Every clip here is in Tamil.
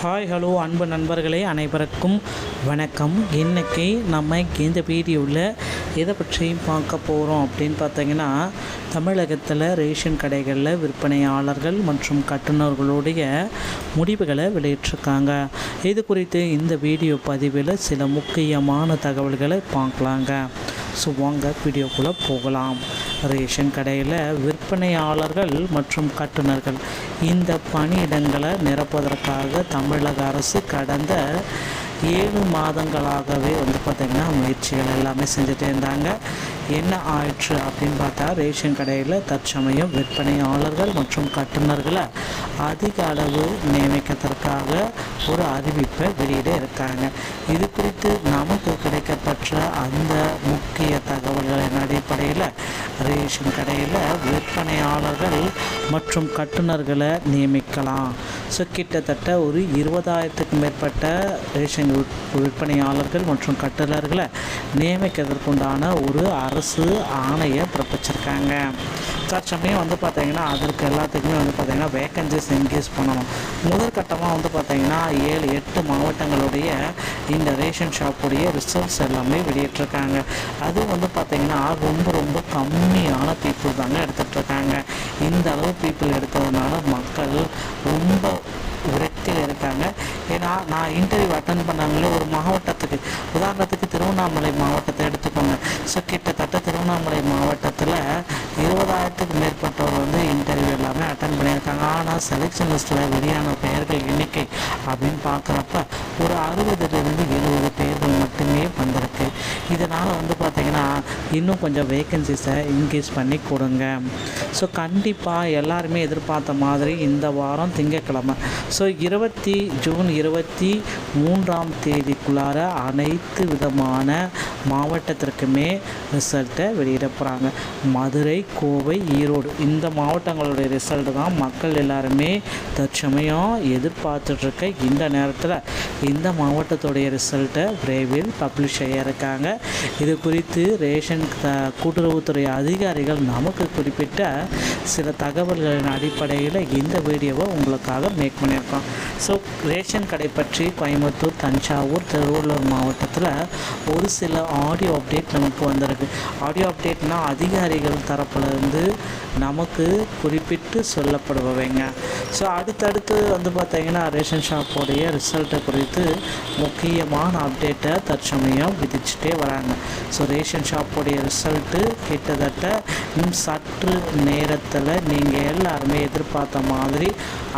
ஹாய் ஹலோ அன்பு நண்பர்களே அனைவருக்கும் வணக்கம். இன்றைக்கி நம்ம இந்த வீடியோவில் எதை பற்றி பார்க்க போகிறோம் அப்படின்னு பார்த்தீங்கன்னா, தமிழகத்தில் ரேஷன் கடைகளில் விற்பனையாளர்கள் மற்றும் கட்டுநர்களுடைய முடிவுகளை வெளியிட்டிருக்காங்க. இது குறித்து இந்த வீடியோ பதிவில் சில முக்கியமான தகவல்களை பார்க்கலாங்க. ஸோ வாங்க வீடியோக்குள்ளே போகலாம். ரேஷன் கடையில் விற்பனையாளர்கள் மற்றும் கட்டுநர்கள் இந்த பணியிடங்களை நிரப்புவதற்காக தமிழக அரசு கடந்த 7 மாதங்களாகவே பார்த்திங்கன்னா முயற்சிகள் எல்லாமே செஞ்சுட்டே இருந்தாங்க. என்ன ஆயிற்று அப்படின்னு பார்த்தா, ரேஷன் கடையில் தற்சமயம் விற்பனையாளர்கள் மற்றும் கட்டுநர்களை அதிக அளவு நியமிக்கிறதுக்காக ஒரு அறிவிப்பை வெளியிட இருக்காங்க. இது குறித்து நமக்கு கிடைக்கப்பட்ட அந்த முக்கிய தகவல்களின் அடிப்படையில் ரேஷன் கடையில் விற்பனையாளர்கள் மற்றும் கட்டுநர்களை நியமிக்கலாம். ஸோ கிட்டத்தட்ட ஒரு 20,000க்கும் மேற்பட்ட ரேஷன் விற்பனையாளர்கள் மற்றும் கட்டுநர்களை நியமிக்கிறதுக்குண்டான ஒரு அரசு ஆணையை பிறப்பிச்சிருக்காங்க. தற்சமயம் பார்த்திங்கன்னா அதற்கு எல்லாத்துக்குமே பார்த்திங்கன்னா வேக்கன்சிஸ் இன்க்ரீஸ் பண்ணணும். முதல் கட்டமாக பார்த்திங்கன்னா 7-8 மாவட்டங்களுடைய இந்த ரேஷன் ஷாப்புடைய ரிசல்ட்ஸ் எல்லாமே வெளியிட்டிருக்காங்க. அது பார்த்திங்கன்னா ரொம்ப கம்மியான பீப்புள் தாங்க எடுத்துகிட்ருக்காங்க. இந்த அளவு பீப்புள் எடுக்கிறதுனால மக்கள் ரொம்ப விரக்தியில் இருக்காங்க. ஏன்னா நான் இன்டர்வியூ அட்டன் பண்ணாங்களே ஒரு மாவட்டத்துக்கு, உதாரணத்துக்கு திருவண்ணாமலை மாவட்டத்தை எடுத்துக்கோங்க. ஸோ கிட்டத்தட்ட திருவண்ணாமலை மாவட்டத்தில் 20,000க்கும் மேற்பட்டவர் இன்டர்வியூ எல்லாமே அட்டன் பண்ணியிருக்காங்க. ஆனால் செலெக்ஷன் லிஸ்ட்டில் வெளியான பெயர்கள் எண்ணிக்கை அப்படின்னு பார்க்குறப்ப ஒரு 60-70 பேர்கள் மட்டுமே வந்திருக்கு. இதனால் பார்த்திங்கன்னா இன்னும் கொஞ்சம் வேக்கன்சிஸை இன்க்ரீஸ் பண்ணி கொடுங்க. ஸோ கண்டிப்பாக எல்லாருமே எதிர்பார்த்த மாதிரி இந்த வாரம் திங்கட்கிழமை ஜூன் 23ஆம் தேதிக்குள்ளார அனைத்து விதமான மாவட்டத்திற்குமே ரிசல்ட்டை வெளியிட போகிறாங்க. மதுரை, கோவை, ஈரோடு இந்த மாவட்டங்களுடைய ரிசல்ட்டு தான் மக்கள் எல்லாருமே தற்சமயம் எதிர்பார்த்துட்ருக்க இந்த நேரத்தில் இந்த மாவட்டத்துடைய ரிசல்ட்டை விரைவில் பப்ளிஷ் செய்ய இருக்காங்க. இது குறித்து ரேஷன் கூட்டுறவுத்துறை அதிகாரிகள் நமக்கு குறிப்பிட்ட சில தகவல்களின் அடிப்படையில் இந்த வீடியோவை உங்களுக்காக மேக் பண்ணியிருக்கோம். ஸோ ரேஷன் கடை பற்றி கோயம்புத்தூர், தஞ்சாவூர், திருவள்ளூர் மாவட்டத்தில் ஒரு சில ஆடியோ அப்டேட் நமக்கு வந்திருக்கு. ஆடியோ அப்டேட்னால் அதிகாரிகள் தரப்புலேருந்து நமக்கு குறிப்பிட்டு சொல்லப்படுபவைங்க. ஸோ அடுத்தடுத்து பார்த்திங்கன்னா ரேஷன் ஷாப்போடைய ரிசல்ட்டை குறித்து முக்கியமான அப்டேட்டை தற்சமயம் விதிச்சுட்டே வராங்க. ஸோ ரேஷன் ஷாப்போடைய ரிசல்ட்டு கிட்டத்தட்ட சற்று நேரத்தில் நீங்கள் எல்லாருமே எதிர்பார்த்த மாதிரி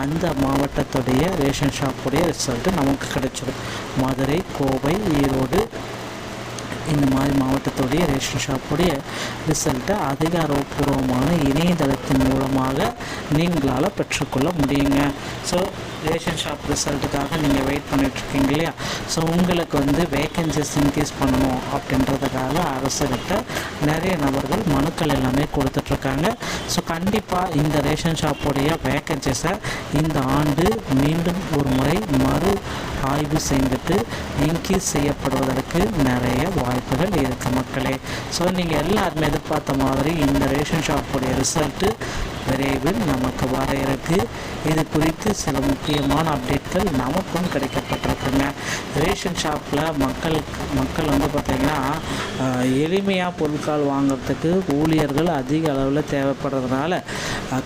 அந்த மாவட்டத்துடைய ரேஷன் ஷாப்புடைய ரிசல்ட்டு நமக்கு கிடைச்சிடும். மதுரை, கோவை, ஈரோடு இந்த மாதிரி மாவட்டத்துடைய ரேஷன் ஷாப்புடைய ரிசல்ட்டை அதிகாரப்பூர்வமான இணையதளத்தின் மூலமாக நீங்களால் பெற்றுக்கொள்ள முடியுங்க. ஸோ ரேஷன் ஷாப் ரிசல்ட்டுக்காக நீங்கள் வெயிட் பண்ணிகிட்ருக்கீங்க இல்லையா? ஸோ உங்களுக்கு வேக்கன்சிஸ் இன்க்ரீஸ் பண்ணணும் அப்படின்றதுக்காக அரசுகிட்ட நிறைய நபர்கள் மனுக்கள் எல்லாமே கொடுத்துட்ருக்காங்க. ஸோ கண்டிப்பாக இந்த ரேஷன் ஷாப்புடைய வேக்கன்சிஸை இந்த ஆண்டு மீண்டும் ஒரு முறை மறு ஆய்வு செய்துட்டு இன்க்ரீஸ் செய்யப்படுவதற்கு நிறைய வாய்ப்புகள் இருக்குது மக்களே. ஸோ நீங்கள் எல்லாருமே எதிர்பார்த்த மாதிரி இந்த ரேஷன் ஷாப்புடைய ரிசல்ட்டு விரைவில் நமக்கு வர இருக்குது. இது குறித்து சில முக்கியமான அப்டேட்கள் நமக்கும் கிடைக்கப்பட்டிருக்குங்க. ரேஷன் ஷாப்பில் மக்கள் பார்த்திங்கன்னா எளிமையாக பொருட்கள் வாங்கிறதுக்கு ஊழியர்கள் அதிக அளவில் தேவைப்படுறதுனால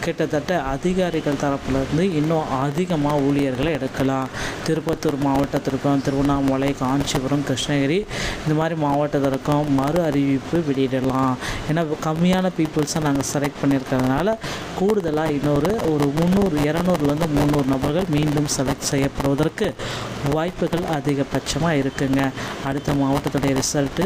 கிட்டத்தட்ட அதிகாரிகள் தரப்புலேருந்து இன்னும் அதிகமாக ஊழியர்களை எடுக்கலாம். திருப்பத்தூர் மாவட்டத்திற்கும் திருவண்ணாமலை, காஞ்சிபுரம், கிருஷ்ணகிரி இந்த மாதிரி மாவட்டத்திற்கும் மறு அறிவிப்பு வெளியிடலாம். ஏன்னா கம்மியான பீப்புள்ஸை நாங்கள் செலக்ட் பண்ணியிருக்கிறதுனால கூடுதலாக இன்னொரு 200-300 நபர்கள் மீண்டும் செலக்ட் செய்யப்படுவதற்கு வாய்ப்புகள் அதிகபட்சமாக இருக்குங்க. அடுத்த மாவட்டத்துடைய ரிசல்ட்டு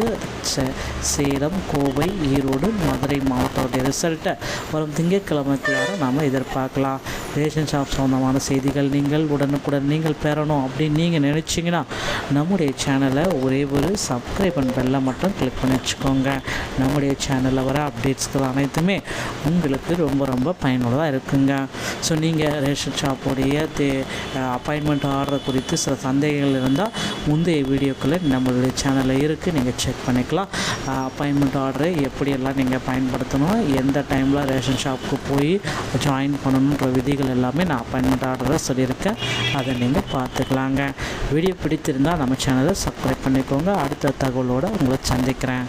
சேலம், கோவை, ஈரோடு, மதுரை மாவட்டத்துடைய ரிசல்ட்டை வரும் திங்கட்கிழமைக்குள்ளார நாம் எதிர்பார்க்கலாம். ரேஷன் ஷாப் சம்பந்தமான செய்திகள் நீங்கள் உடனுக்குடன் நீங்கள் பெறணும் அப்படின்னு நீங்கள் நினச்சிங்கன்னா நம்முடைய சேனலை ஒரே ஒரு சப்ஸ்கிரைப் பண்ண பெல்லை மட்டும் கிளிக் பண்ணி வச்சுக்கோங்க. நம்முடைய சேனலில் வர அப்டேட்ஸ்கள் அனைத்துமே உங்களுக்கு ரொம்ப பயனுள்ளதாக இருக்குங்க. ஸோ நீங்கள் ரேஷன் ஷாப்புடைய அப்பாயின்மெண்ட் ஆர்டர் குறித்து சில சந்தேகங்கள் இருந்தால் முந்தைய வீடியோக்களை நம்மளுடைய சேனலில் இருக்குது, நீங்கள் செக் பண்ணிக்கலாம். அப்பாயின்மெண்ட் ஆர்டரை எப்படியெல்லாம் நீங்கள் பயன்படுத்தணும், எந்த டைமில் ரேஷன் ஷாப்புக்கு போய் ஜாயின் பண்ணணுன்ற விதிகள் எல்லாமே நான் அப்பாயின்மெண்ட் ஆர்டரை சொல்லியிருக்கேன். அதை நீங்கள் பார்த்துக்கலாங்க. வீடியோ பிடித்திருந்தால் நம்ம சேனலை சப்ஸ்கிரைப் பண்ணிக்கோங்க. அடுத்த தகவலோடு உங்களை சந்திக்கிறேன்.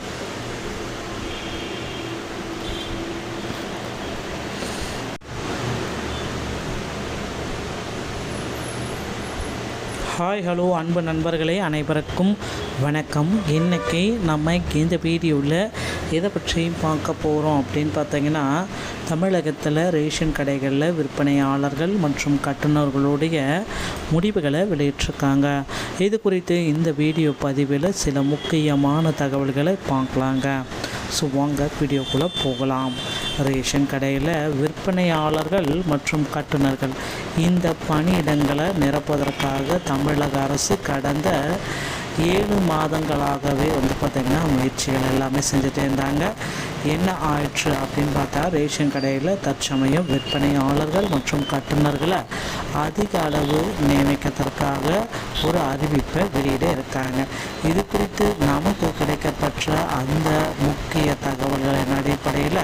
ஹாய் ஹலோ அன்பு நண்பர்களே, அனைவருக்கும் வணக்கம். இன்றைக்கி நம்ம இந்த வீடியோவில் எதை பற்றியும் பார்க்க போகிறோம் அப்படின்னு பார்த்தீங்கன்னா, தமிழகத்தில் ரேஷன் கடைகளில் விற்பனையாளர்கள் மற்றும் கட்டுநர்களுடைய முடிவுகளை வெளியிட்டிருக்காங்க. இது குறித்து இந்த வீடியோ பதிவில் சில முக்கியமான தகவல்களை பார்க்கலாங்க. ஸோ வாங்க வீடியோக்குள்ளே போகலாம். ரேஷன் கடையில் விற்பனையாளர்கள் மற்றும் கட்டுநர்கள் இந்த பணியிடங்களை நிரப்புவதற்காக தமிழக அரசு கடந்த 7 மாதங்களாகவே பார்த்திங்கன்னா முயற்சிகள் எல்லாமே செஞ்சுட்டே இருந்தாங்க. என்ன ஆயிற்று அப்படின்னு பார்த்தா, ரேஷன் கடையில் தற்சமயம் விற்பனையாளர்கள் மற்றும் கட்டுநர்களை அதிக அளவு நியமிக்கிறதுக்காக ஒரு அறிவிப்பை வெளியிட இருக்காங்க. இது குறித்து நமக்கு கிடைக்கப்பட்ட அந்த முக்கிய தகவல்களின் அடிப்படையில்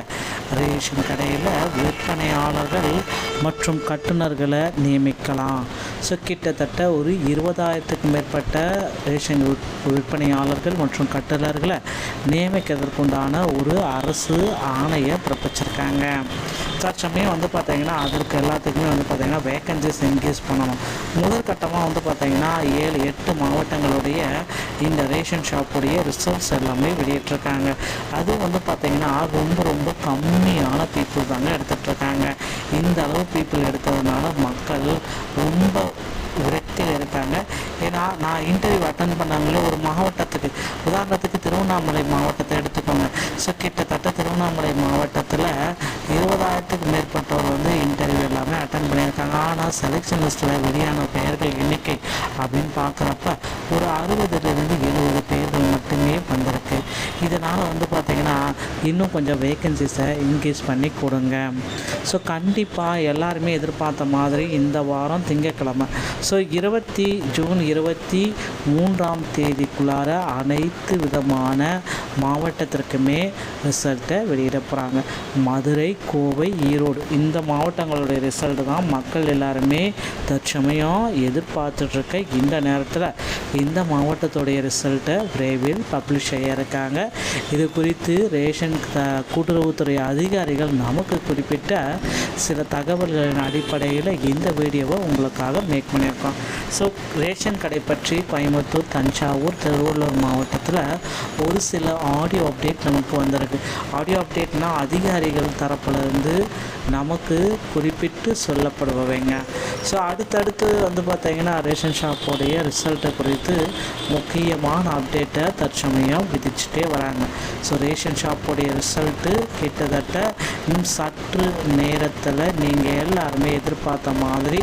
ரேஷன் கடையில் விற்பனையாளர்கள் மற்றும் கட்டுநர்களை நியமிக்கலாம். ஸோ கிட்டத்தட்ட ஒரு 20,000க்கும் மேற்பட்ட ரேஷன் விற்பனையாளர்கள் மற்றும் கட்டுநர்களை நியமிக்கிறதுக்குண்டான ஒரு அரசு ஆணையை பிறப்பிச்சிருக்காங்க. தற்சமயம் பார்த்தீங்கன்னா அதற்கு எல்லாத்துக்குமே பார்த்திங்கன்னா வேக்கன்சிஸ் இன்க்ரீஸ் பண்ணணும். முதல் கட்டமாக பார்த்திங்கன்னா 7-8 மாவட்டங்களுடைய இந்த ரேஷன் ஷாப்புடைய ரிசல்ட்ஸ் எல்லாமே வெளியிட்டிருக்காங்க. அது பார்த்திங்கன்னா ரொம்ப கம்மியான பீப்புள் தாங்க எடுத்துகிட்ருக்காங்க. இந்த அளவு பீப்புள் எடுக்கிறதுனால மக்கள் ரொம்ப விரக்தியில் இருக்காங்க. ஏன்னா நான் இன்டர்வியூ அட்டன் பண்ணாங்களே ஒரு மாவட்டத்துக்கு, உதாரணத்துக்கு திருவண்ணாமலை மாவட்டத்தை எடுத்துக்கோங்க. ஸோ கிட்டத்தட்ட திருவண்ணாமலை மாவட்டத்தில் 20,000க்கும் மேற்பட்டவர் இன்டர்வியூ எல்லாமே அட்டன் பண்ணியிருக்காங்க. ஆனால் செலெக்ஷன் லிஸ்ட்டில் வெளியான பெயர்கள் எண்ணிக்கை அப்படின்னு பார்க்குறப்ப ஒரு 60லிருந்து 70 பேர்கள் மட்டுமே வந்திருக்கு. இதனால் பார்த்திங்கன்னா இன்னும் கொஞ்சம் வேக்கன்சிஸை இன்க்ரீஸ் பண்ணி கொடுங்க. ஸோ கண்டிப்பாக எல்லாருமே எதிர்பார்த்த மாதிரி இந்த வாரம் திங்கட்கிழமை ஸோ ஜூன் 23ஆம் தேதிக்குள்ளார அனைத்து விதமான மாவட்டத்திற்குமே ரிசல்ட்டை வெளியிட போகிறாங்க. மதுரை, கோவை, ஈரோடு இந்த மாவட்டங்களுடைய ரிசல்ட்டு தான் மக்கள் எல்லாருமே தற்சமயம் எதிர்பார்த்துட்ருக்க இந்த நேரத்தில் இந்த மாவட்டத்துடைய ரிசல்ட்டை விரைவில் பப்ளிஷ் செய்ய இருக்காங்க. இது குறித்து ரேஷன் கூட்டுறவுத்துறை அதிகாரிகள் நமக்கு குறிப்பிட்ட சில தகவல்களின் அடிப்படையில் இந்த வீடியோவை உங்களுக்காக மேக் பண்ணியிருக்கோம். ஸோ ரேஷன் கடை பற்றி கோயம்புத்தூர், தஞ்சாவூர், திருவள்ளூர் மாவட்டத்தில் ஒரு சில ஆடியோ அப்டேட் நமக்கு வந்திருக்கு. ஆடியோ அப்டேட்னால் அதிகாரிகள் தரப்புலேருந்து நமக்கு குறிப்பிட்டு சொல்லப்படுபவைங்க. ஸோ அடுத்தடுத்து பார்த்திங்கன்னா ரேஷன் ஷாப்போடைய ரிசல்ட்டை குறித்து முக்கியமான அப்டேட்டை தற்சமயம் விதிச்சுட்டே வராங்க. ஸோ ரேஷன் ஷாப்போடைய ரிசல்ட்டு கிட்டத்தட்ட சற்று நேரத்தில் நீங்கள் எல்லாருமே எதிர்பார்த்த மாதிரி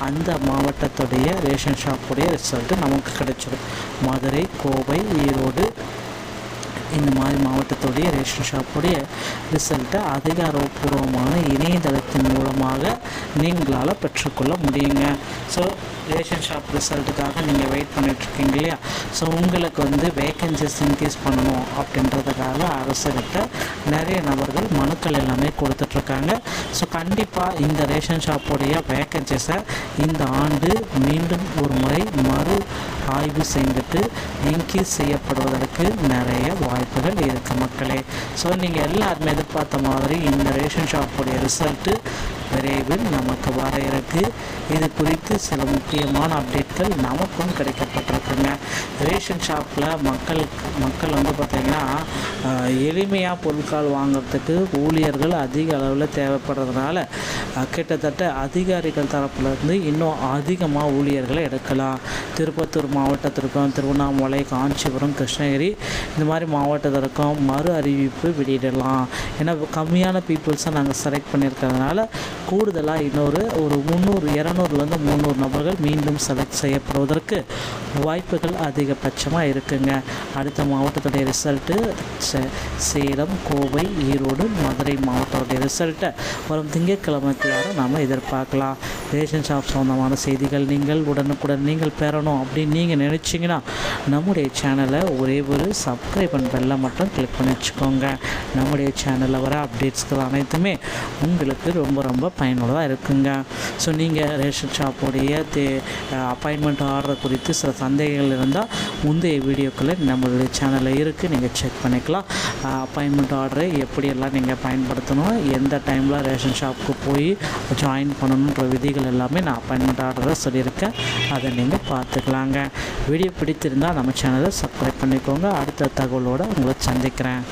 அந்த மாவட்டத்துடைய ரேஷன் ஷாப்புடைய ரிசல்ட்டு நமக்கு கிடைச்சிடும். மதுரை, கோவை, ஈரோடு இந்த மாதிரி மாவட்டத்துடைய ரேஷன் ஷாப்புடைய ரிசல்ட்டை அதிகாரப்பூர்வமான இணையதளத்தின் மூலமாக நீங்களால் பெற்றுக்கொள்ள முடியுங்க. ஸோ ரேஷன் ஷாப் ரிசல்ட்டுக்காக நீங்கள் வெயிட் பண்ணிகிட்ருக்கீங்க இல்லையா? ஸோ உங்களுக்கு வேக்கன்சிஸ் இன்க்ரீஸ் பண்ணணும் அப்படின்றதுக்காக அரசுகிட்ட நிறைய நபர்கள் மனுக்கள் எல்லாமே கொடுத்துட்ருக்காங்க. ஸோ கண்டிப்பாக இந்த ரேஷன் ஷாப்புடைய வேக்கன்சிஸை இந்த ஆண்டு மீண்டும் ஒரு முறை மறு ஆய்வு செய்துட்டு இன்க்ரீஸ் செய்யப்படுவதற்கு நிறைய வாய்ப்புகள் இருக்குது மக்களே. ஸோ நீங்கள் எல்லாருமே எதிர்பார்த்த மாதிரி இந்த ரேஷன் ஷாப்புடைய ரிசல்ட்டு விரைவில் நமக்கு வர இருக்கு. இது குறித்து சில முக்கியமான அப்டேட்கள் நமக்கும் கிடைக்கப்பட்டிருக்குங்க. ரேஷன் ஷாப்பில் மக்கள் பார்த்திங்கன்னா எளிமையாக பொருட்கள் வாங்கிறதுக்கு ஊழியர்கள் அதிக அளவில் தேவைப்படுறதுனால கிட்டத்தட்ட அதிகாரிகள் தரப்புலேருந்து இன்னும் அதிகமாக ஊழியர்களை எடுக்கலாம். திருப்பத்தூர் மாவட்டத்திற்கும் திருவண்ணாமலை, காஞ்சிபுரம், கிருஷ்ணகிரி இந்த மாதிரி மாவட்டத்திற்கும் மறு அறிவிப்பு வெளியிடலாம். ஏன்னா கம்மியான பீப்புள்ஸை நாங்கள் செலக்ட் பண்ணியிருக்கிறதுனால கூடுதலாக இன்னொரு 200-300 நபர்கள் மீண்டும் செலக்ட் செய்யப்படுவதற்கு வாய்ப்புகள் அதிகபட்சமாக இருக்குங்க. அடுத்த மாவட்டத்துடைய ரிசல்ட்டு சேலம், கோவை, ஈரோடு, மதுரை மாவட்டத்துடைய ரிசல்ட்டை வரும் திங்கட்கிழமைக்குள்ளார நாம் எதிர்பார்க்கலாம். ரேஷன் ஷாப் சம்மந்தமான செய்திகள் நீங்கள் உடனுக்குடன் நீங்கள் பெறணும் அப்படின்னு நீங்கள் நினச்சிங்கன்னா நம்முடைய சேனலை ஒரே ஒரு சப்ஸ்கிரைப் அண்ட் பெல்லை மட்டும் கிளிக் பண்ணி வச்சுக்கோங்க. நம்முடைய சேனலில் வர அப்டேட்ஸ்கள் அனைத்துமே உங்களுக்கு ரொம்ப ரொம்ப பயனுள்ளதாக இருக்குங்க. ஸோ நீங்கள் ரேஷன் ஷாப்புடைய அப்பாயின்மெண்ட் ஆர்டர் குறித்து சில சந்தேகங்கள் இருந்தால் முந்தைய வீடியோக்களில் நம்மளுடைய சேனலில் இருக்குது, நீங்கள் செக் பண்ணிக்கலாம். அப்பாயின்மெண்ட் ஆர்டரை எப்படியெல்லாம் நீங்கள் பயன்படுத்தணும், எந்த டைமில் ரேஷன் ஷாப்புக்கு போய் ஜாயின் பண்ணணுன்ற விதிகள் எல்லாமே நான் அப்பாயின்மெண்ட் ஆர்டரை சொல்லியிருக்கேன். அதை நீங்கள் பார்த்துக்கலாங்க. வீடியோ பிடித்திருந்தால் நம்ம சேனலை சப்ஸ்கிரைப் பண்ணிக்கோங்க. அடுத்த தகவலோடு உங்களை சந்திக்கிறேன்.